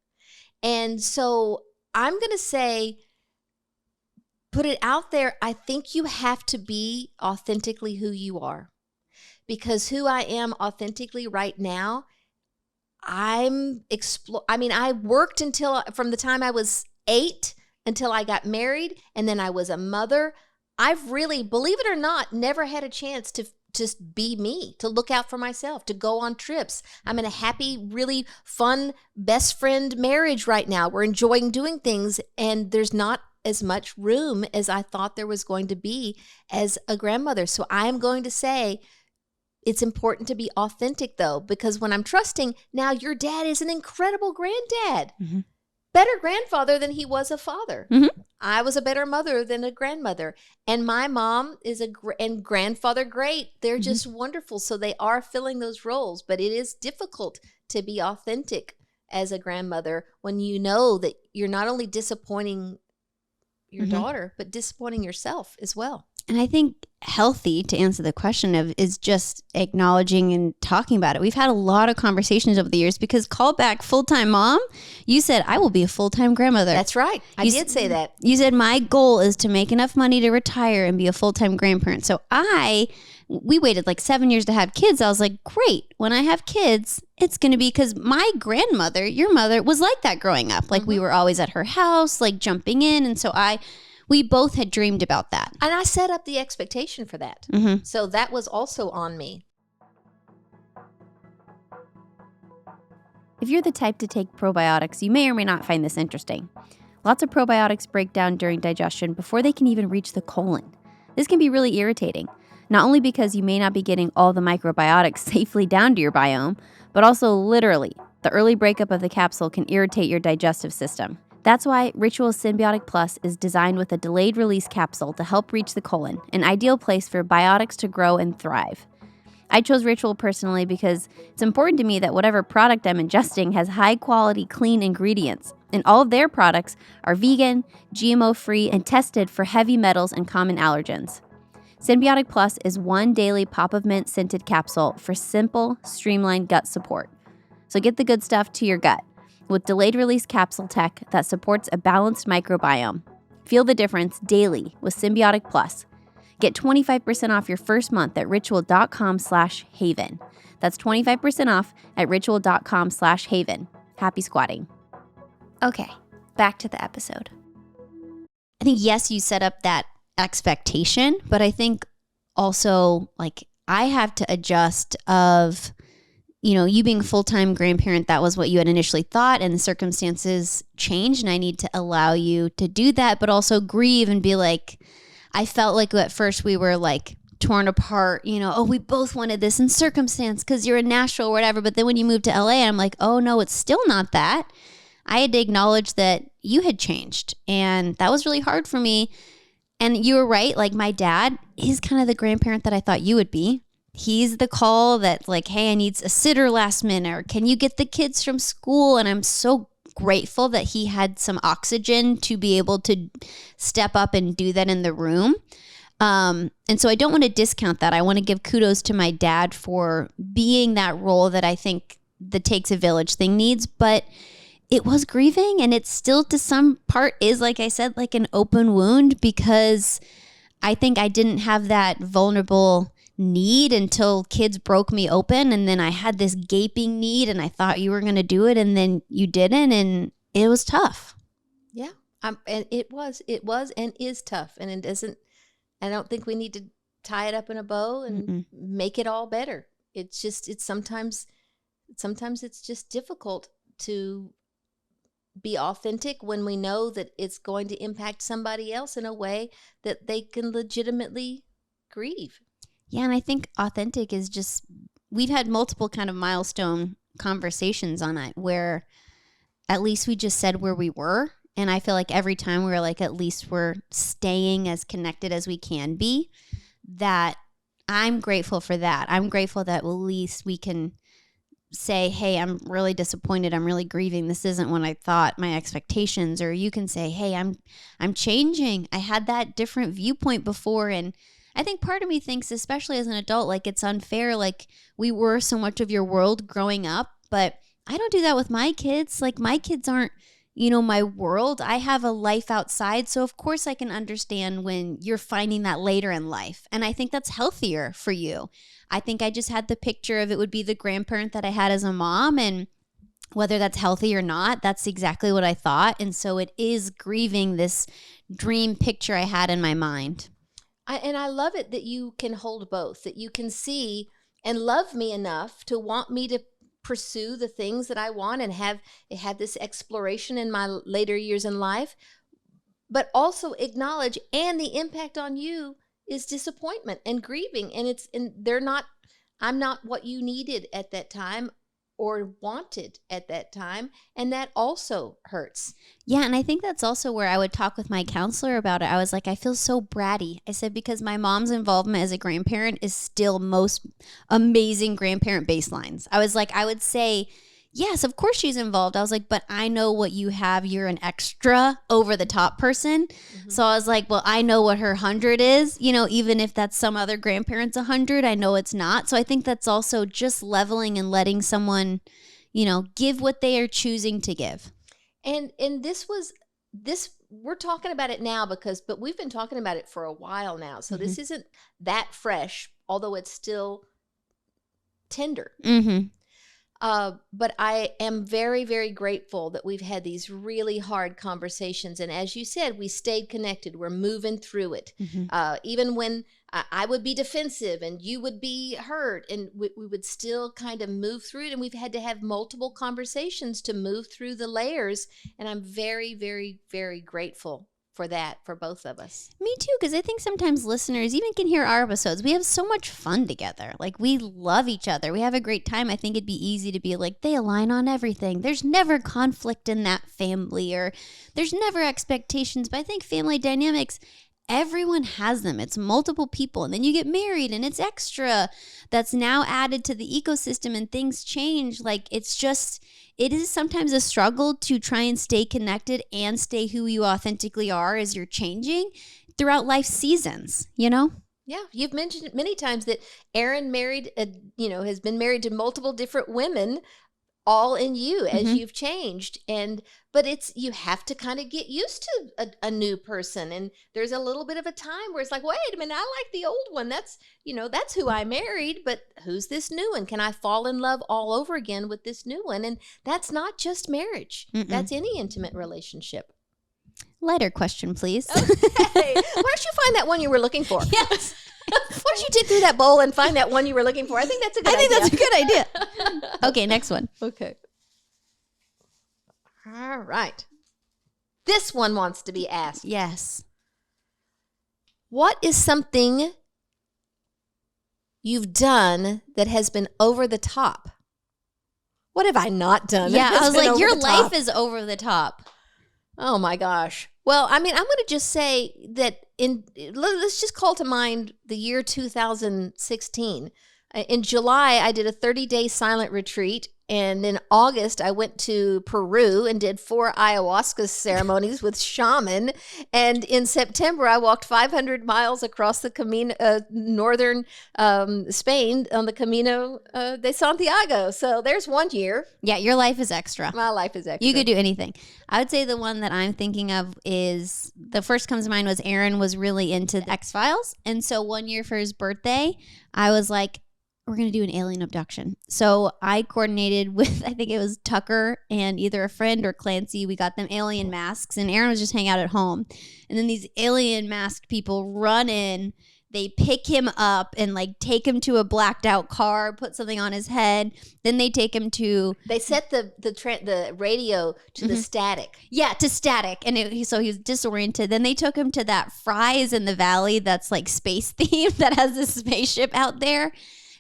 And so I'm going to say, put it out there. I think you have to be authentically who you are, because who I am authentically right now, I worked from the time I was 8 until I got married, and then I was a mother. I've really, believe it or not, never had a chance to just be me, to look out for myself, to go on trips. I'm in a happy, really fun best friend marriage right now. We're enjoying doing things, and there's not as much room as I thought there was going to be as a grandmother. So I am going to say, it's important to be authentic, though, because when I'm trusting, now your dad is an incredible granddad, Mm-hmm. better grandfather than he was a father. Mm-hmm. I was a better mother than a grandmother. And my mom is and grandfather great. They're just wonderful. So they are filling those roles. But it is difficult to be authentic as a grandmother when you know that you're not only disappointing your daughter, but disappointing yourself as well. And I think healthy, to answer the question of, is just acknowledging and talking about it. We've had a lot of conversations over the years, because call back full-time mom, you said, I will be a full-time grandmother. That's right. I did say that. You said, my goal is to make enough money to retire and be a full-time grandparent. So we waited like 7 years to have kids. I was like, great. When I have kids, it's going to be, because my grandmother, your mother, was like that growing up. Like we were always at her house, like jumping in. And so we both had dreamed about that. And I set up the expectation for that. Mm-hmm. So that was also on me. If you're the type to take probiotics, you may or may not find this interesting. Lots of probiotics break down during digestion before they can even reach the colon. This can be really irritating, not only because you may not be getting all the microbiotics safely down to your biome, but also literally, the early breakup of the capsule can irritate your digestive system. That's why Ritual Symbiotic Plus is designed with a delayed release capsule to help reach the colon, an ideal place for biotics to grow and thrive. I chose Ritual personally because it's important to me that whatever product I'm ingesting has high quality, clean ingredients, and all of their products are vegan, GMO-free, and tested for heavy metals and common allergens. Symbiotic Plus is one daily pop of mint scented capsule for simple, streamlined gut support. So get the good stuff to your gut with delayed release capsule tech that supports a balanced microbiome. Feel the difference daily with Symbiotic Plus. Get 25% off your first month at ritual.com/haven. That's 25% off at ritual.com/haven. Happy squatting. Okay, back to the episode. I think, yes, you set up that expectation, but I think also, like, I have to adjust of, you being a full-time grandparent, that was what you had initially thought, and the circumstances changed, and I need to allow you to do that, but also grieve and be like, I felt like at first we were like torn apart, we both wanted this in circumstance because you're in Nashville or whatever, but then when you moved to LA, I'm like, oh no, it's still not that. I had to acknowledge that you had changed, and that was really hard for me. And you were right, like my dad is kind of the grandparent that I thought you would be. He's the call that like, hey, I need a sitter last minute, or can you get the kids from school? And I'm so grateful that he had some oxygen to be able to step up and do that in the room. And so I don't want to discount that. I want to give kudos to my dad for being that role that I think the takes a village thing needs, but it was grieving, and it still to some part is, like I said, like an open wound, because I think I didn't have that vulnerable need until kids broke me open, and then I had this gaping need, and I thought you were going to do it, and then you didn't, and it was tough. Yeah, and it was and is tough, and it doesn't. I don't think we need to tie it up in a bow and make it all better. It's just sometimes it's just difficult to be authentic when we know that it's going to impact somebody else in a way that they can legitimately grieve. Yeah, and I think authentic is just, we've had multiple kind of milestone conversations on it where at least we just said where we were. And I feel like every time we were like, at least we're staying as connected as we can be, that I'm grateful for that. I'm grateful that at least we can say, hey, I'm really disappointed. I'm really grieving. This isn't what I thought, my expectations. Or you can say, hey, I'm changing. I had that different viewpoint before. And I think part of me thinks, especially as an adult, like it's unfair. Like we were so much of your world growing up, but I don't do that with my kids. Like my kids aren't, my world. I have a life outside. So of course I can understand when you're finding that later in life. And I think that's healthier for you. I think I just had the picture of it would be the grandparent that I had as a mom, and whether that's healthy or not, that's exactly what I thought. And so it is grieving this dream picture I had in my mind. And I love it that you can hold both, that you can see and love me enough to want me to pursue the things that I want and have this exploration in my later years in life, but also acknowledge, and the impact on you is disappointment and grieving. And I'm not what you needed at that time or wanted at that time. And that also hurts. Yeah. And I think that's also where I would talk with my counselor about it. I was like, I feel so bratty. I said, because my mom's involvement as a grandparent is still most amazing grandparent baselines. I was like, I would say, yes, of course she's involved. I was like, but I know what you have. You're an extra over the top person. Mm-hmm. So I was like, well, I know what her 100 is, even if that's some other grandparent's 100, I know it's not. So I think that's also just leveling and letting someone, give what they are choosing to give. And this we're talking about it now but we've been talking about it for a while now. So mm-hmm. This isn't that fresh, although it's still tender. Mm-hmm. But I am very, very grateful that we've had these really hard conversations. And as you said, we stayed connected. We're moving through it. Mm-hmm. Even when I would be defensive and you would be hurt, and we would still kind of move through it. And we've had to have multiple conversations to move through the layers. And I'm very, very, very grateful for that, for both of us. Me too, because I think sometimes listeners even can hear our episodes. We have so much fun together. Like, we love each other. We have a great time. I think it'd be easy to be like, they align on everything. There's never conflict in that family, or there's never expectations. But I think family dynamics, everyone has them. It's multiple people. And then you get married and it's extra that's now added to the ecosystem, and things change. Like, it is sometimes a struggle to try and stay connected and stay who you authentically are as you're changing throughout life's seasons, Yeah, you've mentioned it many times that Aaron has been married to multiple different women, all in you as mm-hmm. you've changed. But you have to kind of get used to a new person. And there's a little bit of a time where it's like, wait a minute, I like the old one. That's who I married, but who's this new one? Can I fall in love all over again with this new one? And that's not just marriage. Mm-mm. That's any intimate relationship. Lighter question, please. Okay. Why don't you find that one you were looking for? Yes. Why don't you dig through that bowl and find that one you were looking for? I think that's a good idea. Okay, next one. Okay. All right. This one wants to be asked. Yes. What is something you've done that has been over the top? What have I not done? Yeah, I was like, your life is over the top. Oh my gosh. Well, I mean, I'm going to just say that let's just call to mind the year 2016. In July, I did a 30-day silent retreat. And in August, I went to Peru and did 4 ayahuasca ceremonies with shaman. And in September, I walked 500 miles across the Camino, northern Spain on the Camino de Santiago. So there's 1 year. Yeah, your life is extra. My life is extra. You could do anything. I would say the one that I'm thinking of is, the first comes to mind was Aaron was really into X-Files. And so 1 year for his birthday, I was like, we're going to do an alien abduction. So I coordinated with, I think it was Tucker and either a friend or Clancy. We got them alien masks, and Aaron was just hanging out at home. And then these alien masked people run in. They pick him up and take him to a blacked out car, put something on his head. Then they take him to... They set the radio to mm-hmm. the static. Yeah, to static. And so he was disoriented. Then they took him to that Fry's in the Valley that's space themed that has this spaceship out there.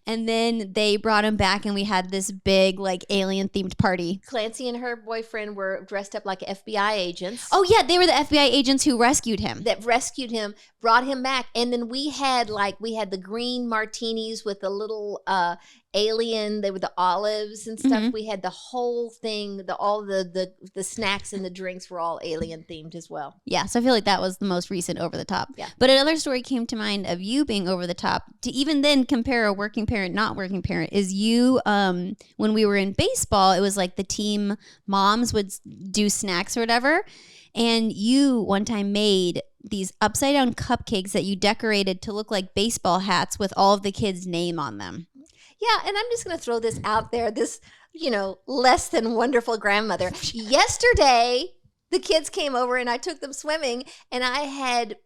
And then they brought him back, and we had this big, alien-themed party. Clancy and her boyfriend were dressed up like FBI agents. Oh, yeah, they were the FBI agents who rescued him. Brought him back. And then we had the green martinis with a little alien. They were the olives and stuff. We had the whole thing. All the snacks and the drinks were all alien themed as well. Yeah, so I feel like that was the most recent over the top. Yeah. But another story came to mind of you being over the top to even then compare a working parent, not working parent, is you, when we were in baseball, it was like the team moms would do snacks or whatever. And you one time made these upside down cupcakes that you decorated to look like baseball hats with all of the kids' name on them. Yeah, and I'm just going to throw this out there. This, less than wonderful grandmother. Yesterday, the kids came over and I took them swimming, and I had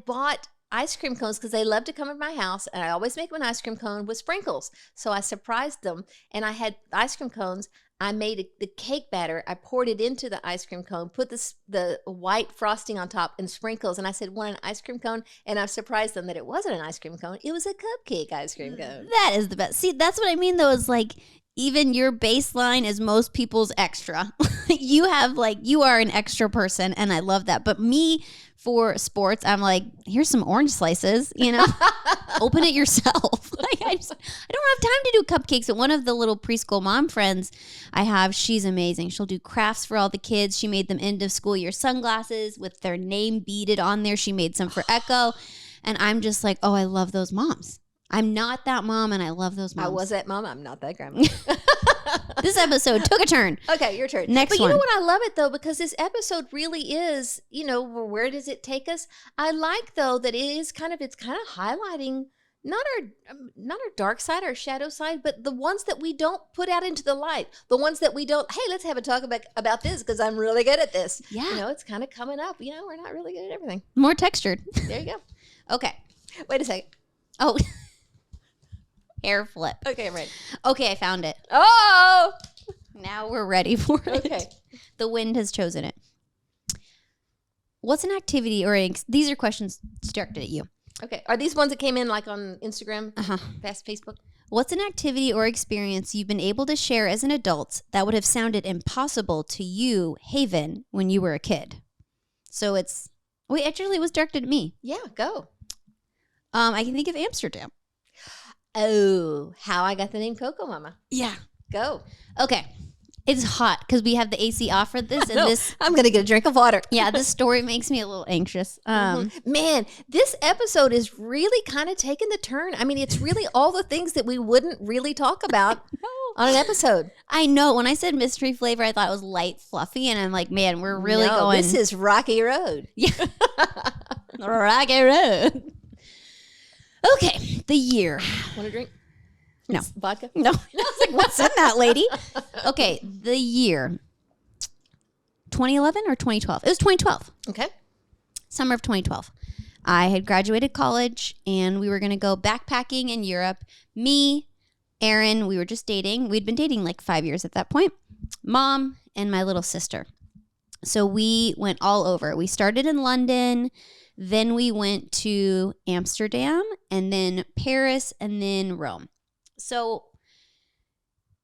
bought ice cream cones because they love to come to my house, and I always make them an ice cream cone with sprinkles. So I surprised them, and I had ice cream cones. I made the cake batter. I poured it into the ice cream cone, put the white frosting on top and sprinkles. And I said, want an ice cream cone? And I surprised them that it wasn't an ice cream cone. It was a cupcake ice cream cone. That is the best. See, that's what I mean, though, is like even your baseline is most people's extra. You are an extra person, and I love that. But me, for sports, I'm like, here's some orange slices, open it yourself. I don't have time to do cupcakes. But one of the little preschool mom friends I have, she's amazing. She'll do crafts for all the kids. She made them end of school year sunglasses with their name beaded on there. She made some for Echo. And I'm just like, oh, I love those moms. I'm not that mom, and I love those moms. I was that mom. I'm not that grandma. This episode took a turn. Okay, your turn. Next one. But you know what? I love it, though, because this episode really is, where does it take us? I like, though, that it's kind of highlighting not our dark side, our shadow side, but the ones that we don't put out into the light. The ones that we don't, hey, let's have a talk about this because I'm really good at this. Yeah. It's kind of coming up. We're not really good at everything. More textured. There you go. Okay. Wait a second. Oh. Hair flip. Okay, I'm ready. Okay, I found it. Oh! Now we're ready for it. Okay. The wind has chosen it. What's an activity these are questions directed at you. Okay. Are these ones that came in like on Instagram, past Facebook? What's an activity or experience you've been able to share as an adult that would have sounded impossible to you, Haven, when you were a kid? So it was directed at me. Yeah, go. I can think of Amsterdam. Oh, how I got the name Coco Mama. Yeah. Go. Okay. It's hot because we have the AC off for this. And I'm going to get a drink of water. Yeah, this story makes me a little anxious. Man, this episode is really kind of taking the turn. I mean, it's really all the things that we wouldn't really talk about on an episode. I know. When I said mystery flavor, I thought it was light, fluffy. And I'm like, man, we're really going. This is Rocky Road. Yeah. Rocky Road. Okay, the year. Want a drink? No. Vodka? No. I was like, what's in that, lady? Okay, the year. 2011 or 2012? It was 2012. Okay. Summer of 2012. I had graduated college, and we were going to go backpacking in Europe. Me, Aaron, we were just dating. We'd been dating like 5 years at that point. Mom, and my little sister. So we went all over. We started in London. Then we went to Amsterdam, and then Paris, and then Rome. So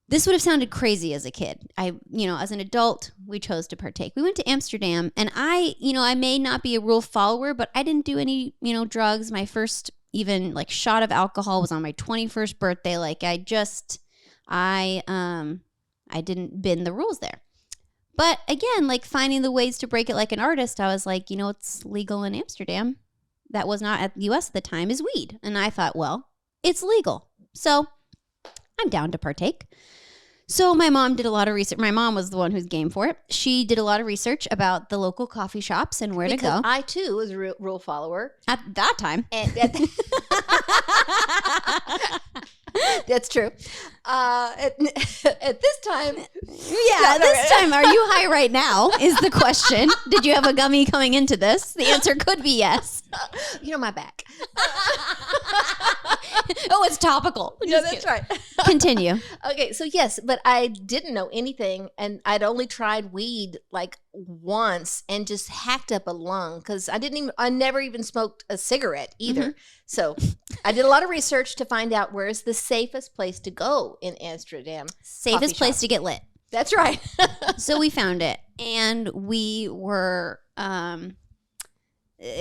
this would have sounded crazy as a kid. As an adult, we chose to partake. We went to Amsterdam, and I may not be a rule follower, but I didn't do any, drugs. My first even shot of alcohol was on my 21st birthday. I didn't bend the rules there. But again, finding the ways to break it like an artist, I was like, it's legal in Amsterdam. That was not at the U.S. at the time, is weed. And I thought, well, it's legal. So I'm down to partake. So my mom did a lot of research. My mom was the one who's game for it. She did a lot of research about the local coffee shops and where to go. I, too, was a rule follower. At that time. That's true. At this time. Yeah, this time. Are you high right now is the question. Did you have a gummy coming into this? The answer could be yes. My back. Oh, it's topical. Yeah, that's right. Continue. Okay, so yes, but I didn't know anything, and I'd only tried weed once and just hacked up a lung because I never even smoked a cigarette either. Mm-hmm. So I did a lot of research to find out where's the safest place to go in Amsterdam. Safest place to get lit. That's right. So we found it, and we were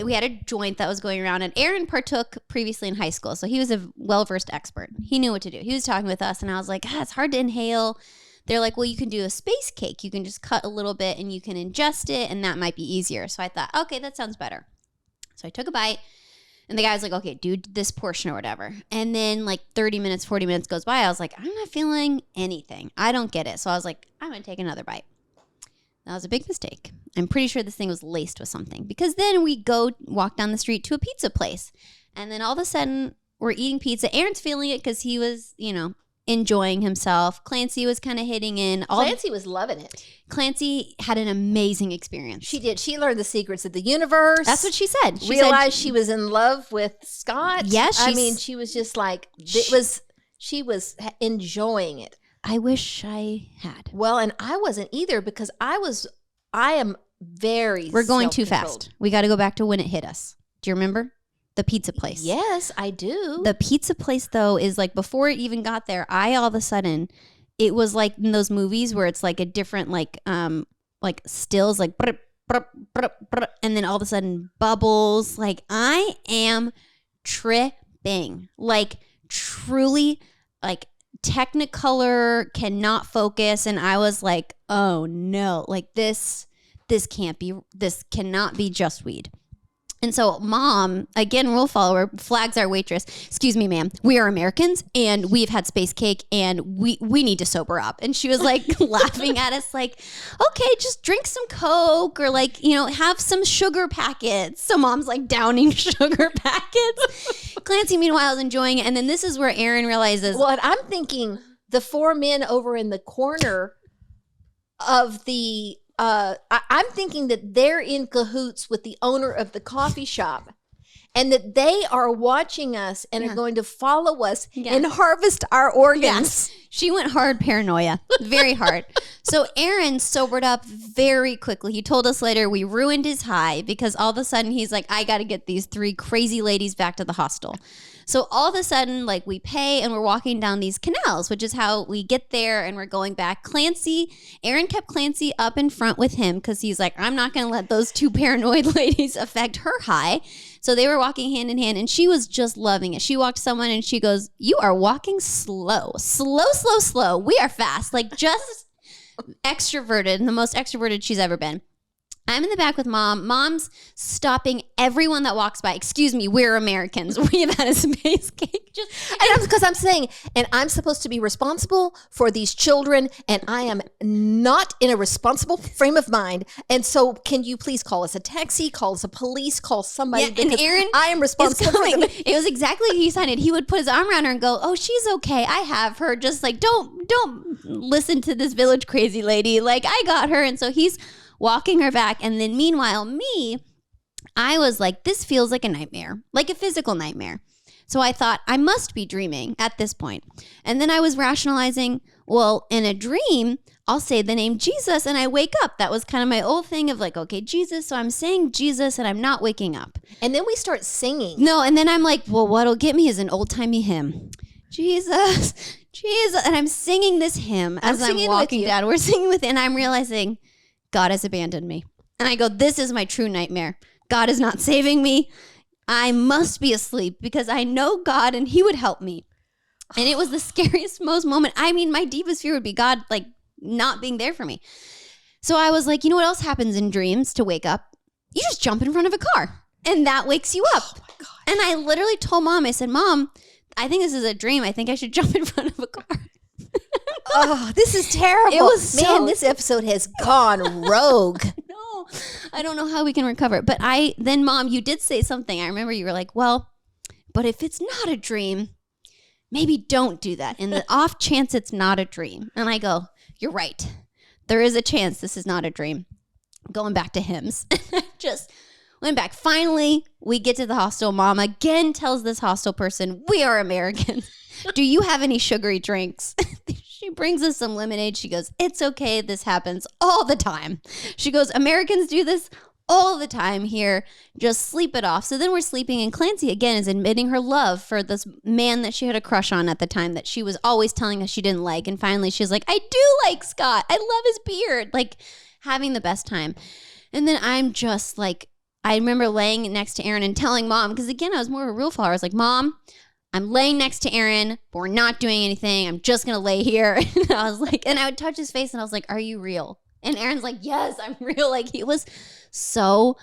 we had a joint that was going around, and Aaron partook previously in high school, so he was a well-versed expert. He knew what to do. He was talking with us, and I was like, it's hard to inhale. They're like, well, you can do a space cake. You can just cut a little bit and you can ingest it, and that might be easier. So I thought, okay, that sounds better. So I took a bite, and the guy was like, okay, do this portion or whatever. And then like 30 minutes, 40 minutes goes by. I was like, I'm not feeling anything. I don't get it. So I was like, I'm going to take another bite. That was a big mistake. I'm pretty sure this thing was laced with something, because then we go walk down the street to a pizza place, and then all of a sudden we're eating pizza. Aaron's feeling it because he was, enjoying himself. Clancy was kind of hitting in. Clancy was loving it. Clancy had an amazing experience. She did. She learned the secrets of the universe. That's what she said. She realized she was in love with Scott. Yes. She was just like, she was enjoying it. I wish I had. Well, and I wasn't either, because I am very We're going too fast. We got to go back to when it hit us. Do you remember? The pizza place. Yes, I do. The pizza place, though, is like, before it even got there, all of a sudden, it was like in those movies where it's like a different, like stills, like, brr, brr, brr, brr, and then all of a sudden bubbles. Like, I am tripping. Like, truly, like, Technicolor cannot focus. And I was like, oh no, like this cannot be just weed. And so mom, again, rule follower, flags our waitress. Excuse me, ma'am. We are Americans, and we've had space cake, and we need to sober up. And she was like laughing at us like, okay, just drink some Coke, or like, have some sugar packets. So mom's like downing sugar packets. Clancy, meanwhile, is enjoying it. And then this is where Aaron realizes. Well, and I'm thinking the four men over in the corner of the I'm thinking that they're in cahoots with the owner of the coffee shop, and that they are watching us and are going to follow us and harvest our organs. Yeah. She went hard paranoia, very hard. So Aaron sobered up very quickly. He told us later we ruined his high, because all of a sudden he's like, I got to get these 3 crazy ladies back to the hostel. So all of a sudden, like, we pay and we're walking down these canals, which is how we get there, and we're going back. Aaron kept Clancy up in front with him, because he's like, I'm not going to let those 2 paranoid ladies affect her high. So they were walking hand in hand, and she was just loving it. She walked someone and she goes, you are walking slow. We are fast. Like, just extroverted, and the most extroverted she's ever been. I'm in the back with mom. Mom's stopping everyone that walks by. Excuse me, we're Americans. We have had a space cake. Because I'm saying, and I'm supposed to be responsible for these children, and I am not in a responsible frame of mind. And so, can you please call us a taxi, call us a police, call somebody? Yeah, and Aaron, I am responsible for them. It was exactly what he sounded. He would put his arm around her and go, "Oh, she's okay. I have her. Just like don't listen to this village crazy lady. Like, I got her." And so he's walking her back. And then meanwhile, I was like, this feels like a nightmare, like a physical nightmare. So I thought, I must be dreaming at this point. And then I was rationalizing, well, in a dream, I'll say the name Jesus and I wake up. That was kind of my old thing of like, okay, Jesus. So I'm saying Jesus and I'm not waking up. And then we start singing. No, and then I'm like, well, what'll get me is an old-timey hymn. Jesus. And I'm singing this hymn as I'm walking down. We're singing with it, and I'm realizing God has abandoned me. And I go, this is my true nightmare. God is not saving me. I must be asleep because I know God and he would help me. And it was the scariest, most moment. I mean, my deepest fear would be God, like, not being there for me. So I was like, you know what else happens in dreams to wake up? You just jump in front of a car and that wakes you up. Oh my God. And I literally told mom, I said, Mom, I think this is a dream. I think I should jump in front of a car. Oh, this is terrible. It was this episode has gone rogue. No, I don't know how we can recover it. But then Mom, you did say something. I remember you were like, well, but if it's not a dream, maybe don't do that. In the off chance it's not a dream. And I go, you're right. There is a chance this is not a dream. Going back to hymns. I just went back. Finally, we get to the hostel. Mom again tells this hostel person, we are Americans. Do you have any sugary drinks? She brings us some lemonade. She goes, it's okay. This happens all the time. She goes, Americans do this all the time here. Just sleep it off. So then we're sleeping, and Clancy again is admitting her love for this man that she had a crush on at the time that she was always telling us she didn't like. And finally she's like, I do like Scott. I love his beard. Like, having the best time. And then I'm just like, I remember laying next to Aaron and telling Mom, because again, I was more of a real follower. I was like, Mom, I'm laying next to Aaron, but we're not doing anything. I'm just going to lay here. And I was like, and I would touch his face and I was like, are you real? And Aaron's like, yes, I'm real. Like, he was so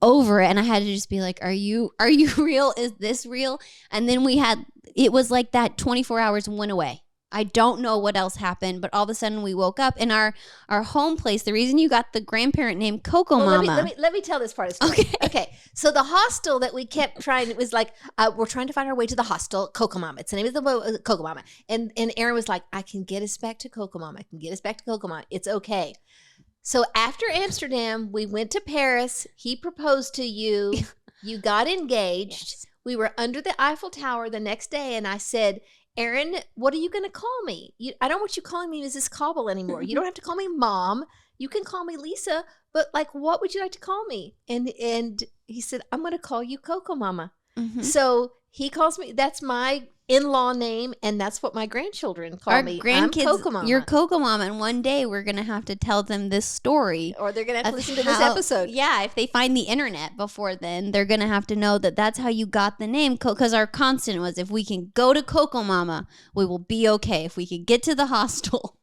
over it. And I had to just be like, are you real? Is this real? And then it was like that 24 hours went away. I don't know what else happened, but all of a sudden we woke up in our home place. The reason you got the grandparent named Coco Mama. Let me tell this part of the story. Okay. So the hostel that we kept trying, it was like, we're trying to find our way to the hostel, Coco Mama. It's the name of the Coco Mama. And Aaron was like, I can get us back to Coco Mama. I can get us back to Coco Mama. It's okay. So after Amsterdam, we went to Paris. He proposed to you. You got engaged. Yes. We were under the Eiffel Tower the next day. And I said, Aaron, what are you going to call me? I don't want you calling me Mrs. Cobble anymore. You don't have to call me Mom. You can call me Lisa, but like, what would you like to call me? And he said, I'm going to call you Coco Mama. Mm-hmm. So he calls me, that's my in-law name, and that's what my grandchildren call me. I'm Coco Mama. You're Coco Mama, and one day we're going to have to tell them this story. Or they're going to have to listen to this episode. Yeah, if they find the internet before then, they're going to have to know that that's how you got the name. Because our constant was, if we can go to Coco Mama, we will be okay. If we can get to the hostel.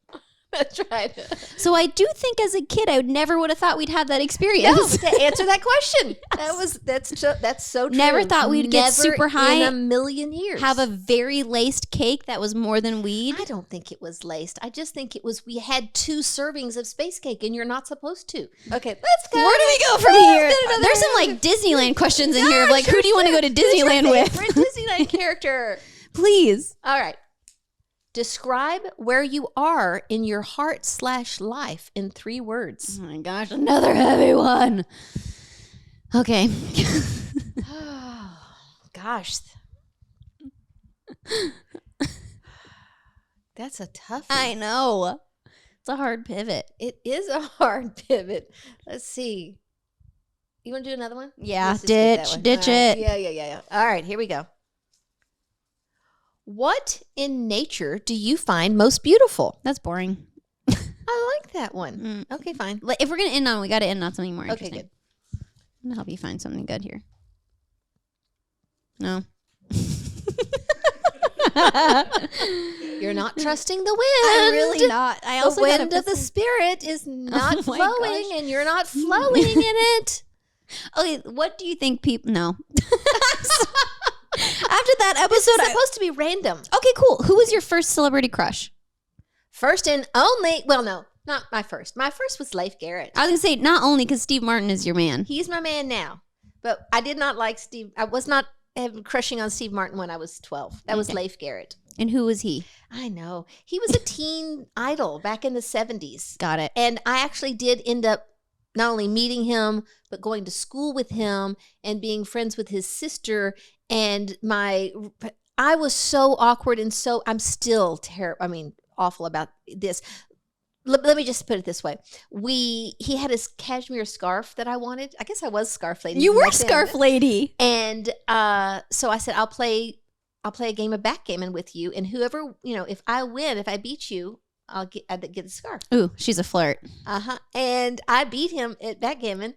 That's right. So I do think as a kid, I never would have thought we'd have that experience. No, to answer that question. Yes. That's so true. Never thought we'd get super high in a million years. Have a very laced cake that was more than weed. I don't think it was laced. I just think it was, we had 2 servings of space cake and you're not supposed to. Okay, let's go. Where do we go from here? There's some like Disneyland questions in here of like, who do you want to go to Disneyland with? Favorite Disneyland character. Please. All right. Describe where you are in your heart/life in 3 words. Oh my gosh, another heavy one. Okay. Oh, gosh. That's a tough one. I know. It's a hard pivot. It is a hard pivot. Let's see. You want to do another one? Yeah, ditch it. Yeah. All right, here we go. What in nature do you find most beautiful? That's boring. I like that one. Okay, fine. If we're going to end on, we got to end on something more interesting. Okay, good. I'm going to help you find something good here. No. You're not trusting the wind. I'm really not. I also the wind of the spirit is not flowing, and you're not flowing in it. Okay, what do you think people... No. After that episode, it's supposed to be random. Okay, cool. Who was your first celebrity crush? First and only. Well, no, not my first. My first was Leif Garrett. I was gonna say not only because Steve Martin is your man. He's my man now, but I did not like Steve. I was not crushing on Steve Martin when I was 12. That was Leif Garrett. And who was he? I know. He was a teen idol back in the 70s. Got it. And I actually did end up not only meeting him, but going to school with him and being friends with his sister. And I was so awkward and I'm still awful about this. Let me just put it this way. He had his cashmere scarf that I wanted. I guess I was scarf lady. You were scarf lady. And so I said, I'll play a game of backgammon with you. And whoever, if I win, if I beat you, I'll get the scarf. Ooh, she's a flirt. Uh-huh. And I beat him at backgammon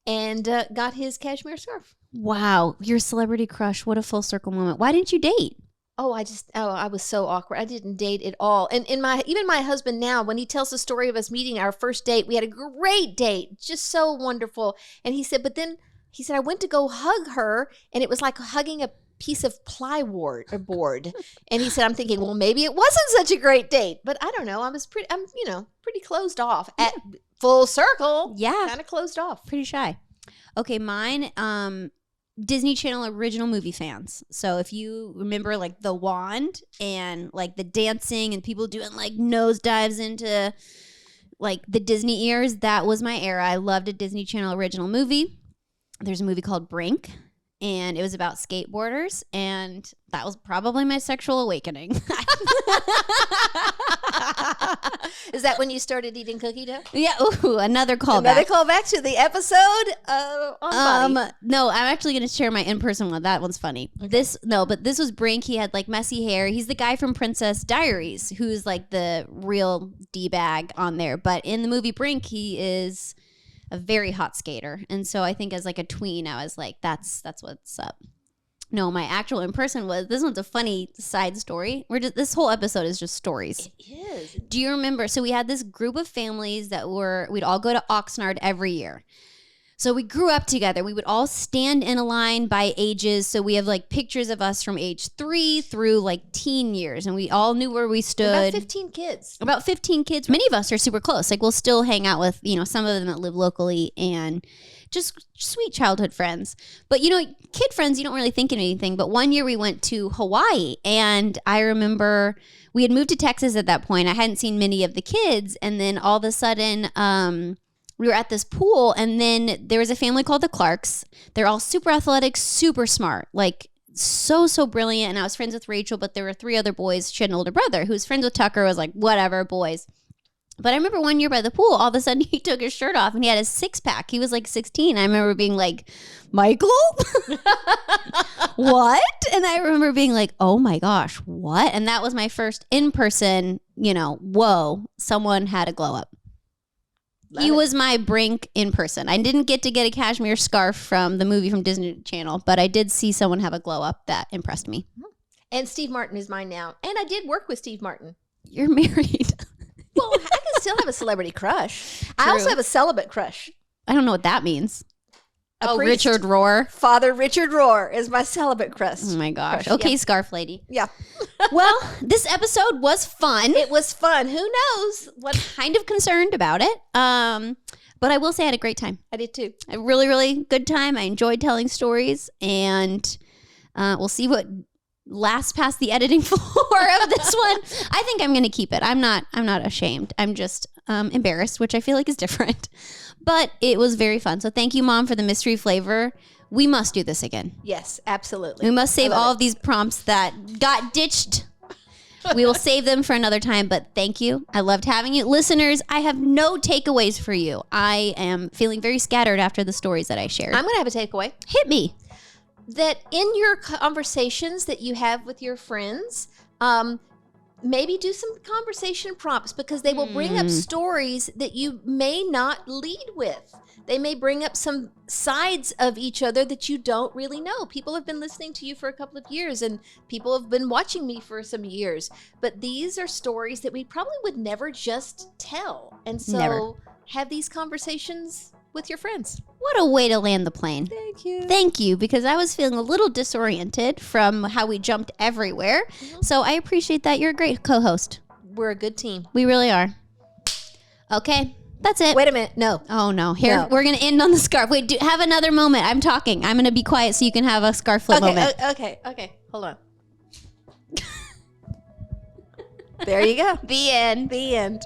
and got his cashmere scarf. Wow, your celebrity crush. What a full circle moment. Why didn't you date? I was so awkward. I didn't date at all. And even my husband now, when he tells the story of us meeting our first date, we had a great date, just so wonderful. And he said, I went to go hug her and it was like hugging a piece of plywood or board. And he said, I'm thinking, well, maybe it wasn't such a great date, but I don't know. I'm pretty closed off at full circle. Yeah. Kind of closed off. Pretty shy. Okay. Mine, Disney Channel original movie fans. So if you remember like the wand and like the dancing and people doing like nosedives into like the Disney ears, that was my era. I loved a Disney Channel original movie. There's a movie called Brink and it was about skateboarders and that was probably my sexual awakening. Is that when you started eating cookie dough? Yeah. Ooh, another callback. Another callback to the episode on Body. No, I'm actually going to share my in-person one. That one's funny. Okay. But this was Brink. He had like messy hair. He's the guy from Princess Diaries, who's like the real D-bag on there. But in the movie Brink, he is a very hot skater. And so I think as like a tween, I was like, that's what's up. No, my actual in person this one's a funny side story. This whole episode is just stories. It is. Do you remember? So we had this group of families we'd all go to Oxnard every year. So we grew up together. We would all stand in a line by ages. So we have like pictures of us from age 3 through like teen years. And we all knew where we stood. About 15 kids. About 15 kids. Many of us are super close. Like we'll still hang out with, some of them that live locally and just sweet childhood friends. But, kid friends, you don't really think of anything. But one year we went to Hawaii, and I remember we had moved to Texas at that point. I hadn't seen many of the kids. And then all of a sudden, we were at this pool, and then there was a family called the Clarks. They're all super athletic, super smart, like so brilliant. And I was friends with Rachel, but there were 3 other boys. She had an older brother who was friends with Tucker, was like, whatever, boys. But I remember one year by the pool, all of a sudden he took his shirt off and he had a 6-pack. He was like 16. I remember being like, Michael? What? And I remember being like, oh my gosh, what? And that was my first in-person, whoa, someone had a glow up. He was my Brink in person. I didn't get to get a cashmere scarf from the movie from Disney Channel, but I did see someone have a glow up that impressed me. And Steve Martin is mine now. And I did work with Steve Martin. You're married. Well, I can still have a celebrity crush. True. I also have a celibate crush. I don't know what that means. A priest. Richard Rohr. Father Richard Rohr is my celibate crush. Oh my gosh. Okay, yeah. Scarf lady. Yeah. Well, this episode was fun. It was fun. Who knows? Kind of concerned about it. But I will say I had a great time. I did too. A really, really good time. I enjoyed telling stories, and we'll see what lasts past the editing floor of this one. I think I'm going to keep it. I'm not ashamed. I'm just embarrassed, which I feel like is different. But it was very fun. So thank you, Mom, for the mystery flavor. We must do this again. Yes, absolutely. We must save all of these prompts that got ditched. We will save them for another time, but thank you. I loved having you. Listeners, I have no takeaways for you. I am feeling very scattered after the stories that I shared. I'm going to have a takeaway. Hit me. That in your conversations that you have with your friends, maybe do some conversation prompts, because they will bring up stories that you may not lead with. They may bring up some sides of each other that you don't really know. People have been listening to you for a couple of years, and people have been watching me for some years. But these are stories that we probably would never just tell. And so have these conversations with your friends. What a way to land the plane. Thank you. Thank you, because I was feeling a little disoriented from how we jumped everywhere. So I appreciate that. You're a great co-host. We're a good team. We really are. Okay, that's it. Wait a minute. No. Oh, no. Here, we're going to end on the scarf. Wait, have another moment. I'm talking. I'm going to be quiet so you can have a scarf flip moment. Okay. Hold on. There you go. The end. The end.